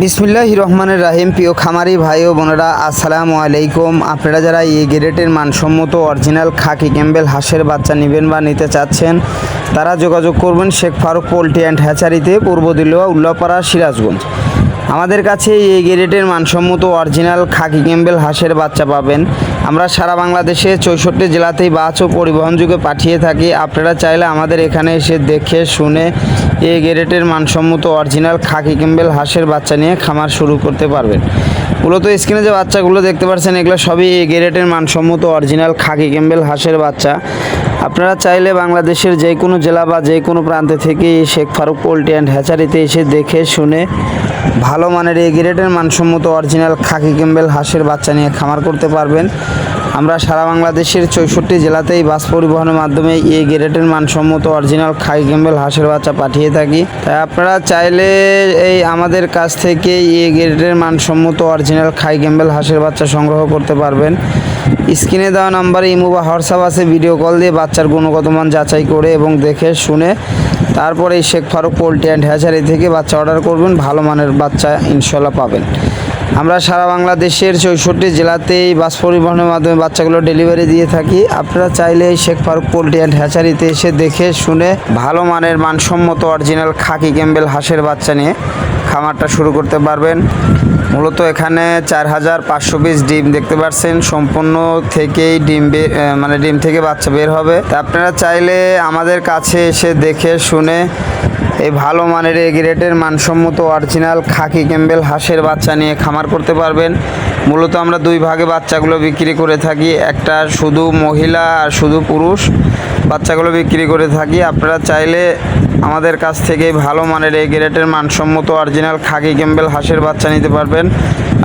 বিসমিল্লাহির রহমানির রাহিম। প্রিয় খামারি ভাই ও বোনেরা, আসসালামু আলাইকুম। আপনারা যারা এই গ্রেডের মানসম্মত অরিজিনাল খাকি ক্যাম্বেল হাঁসের বাচ্চা নেবেন বা নিতে চাচ্ছেন, তারা যোগাযোগ করবেন শেখ ফারুক পোল্ট্রি অ্যান্ড হ্যাচারিতে, পূর্ব দিলুয়া, উল্লাপাড়া, সিরাজগঞ্জ। আমাদের কাছে এই গ্রেডের মানসম্মত অরিজিনাল খাকি ক্যাম্বেল হাঁসের বাচ্চা পাবেন। আমরা সারা বাংলাদেশে 64 জেলাতেই বাস ও পরিবহন যুগে পাঠিয়ে থাকি। আপনারা চাইলে আমাদের এখানে এসে দেখে শুনে এই গ্রেডের মানসম্মত অরিজিনাল খাকি ক্যাম্বেল হাঁসের বাচ্চা নিয়ে খামার শুরু করতে পারবেন। মূলত স্ক্রিনে যে বাচ্চাগুলো দেখতে পাচ্ছেন, এগুলো সবই এই গ্রেডের মানসম্মত অরিজিনাল খাকি ক্যাম্বেল হাঁসের বাচ্চা। আপনারা চাইলে বাংলাদেশের যে কোনো জেলা বা যে কোনো প্রান্তে থেকে শেখ ফারুক পোল্ট্রি অ্যান্ড হ্যাচারিতে এসে দেখে শুনে ভালো মানের এই গ্রেডের মানসম্মত অরিজিনাল খাকি ক্যাম্বেল হাঁসের বাচ্চা নিয়ে খামার করতে পারবেন। আমরা সারা বাংলাদেশের 64 জেলাতেই বাস পরিবহনের মাধ্যমে এই গ্রেডের মানসম্মত অরিজিনাল খাকি ক্যাম্বেল হাঁসের বাচ্চা পাঠিয়ে থাকি। তাই আপনারা চাইলে এই আমাদের কাছ থেকে এই গ্রেডের মানসম্মত অরিজিনাল খাকি ক্যাম্বেল হাঁসের বাচ্চা সংগ্রহ করতে পারবেন। স্ক্রিনে দেওয়া নাম্বারে ইমো বা হোয়াটসঅ্যাপ আছে, ভিডিও কল দিয়ে বাচ্চার গুণগত মান যাচাই করে এবং দেখে শুনে তারপরে এই Sheikh Farooq poultry and hatchery থেকে বাচ্চা অর্ডার করবেন। ভালো মানের বাচ্চা ইনশাল্লাহ পাবেন। আমরা সারা বাংলাদেশের 64 জেলাতেই বাস পরিবহনের মাধ্যমে বাচ্চাগুলো ডেলিভারি দিয়ে থাকি। আপনারা চাইলে এই শেখ ফারুক পোল্ট্রি অ্যান্ড হ্যাচারিতে এসে দেখে শুনে ভালো মানের মানসম্মত অরিজিনাল খাকি ক্যাম্বেল হাঁসের বাচ্চা নিয়ে খামারটা শুরু করতে পারবেন। মূলত এখানে 4500 পিস ডিম দেখতে পাচ্ছেন, সম্পূর্ণ থেকেই ডিম থেকে বাচ্চা বের হবে। তা আপনারা চাইলে আমাদের কাছে এসে দেখে শুনে এই ভালো মানের এই গ্রেডের মানসম্মত অরিজিনাল খাকি ক্যাম্বেল হাঁসের বাচ্চা নিয়ে খামার করতে পারবেন। মূলত আমরা দুই ভাগে বাচ্চাগুলো বিক্রি করে থাকি, একটা শুধু মহিলা আর শুধু পুরুষ বাচ্চাগুলো বিক্রি করে থাকি। আপনারা চাইলে আমাদের কাছ থেকে ভালো মানের এই গ্রেডের মানসম্মত অরিজিনাল খাকি ক্যাম্বেল হাঁসের বাচ্চা নিতে পারবেন।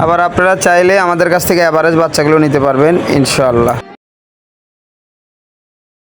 আবার আপনারা চাইলে আমাদের কাছ থেকে অ্যাভারেজ বাচ্চাগুলো নিতে পারবেন ইনশাআল্লাহ।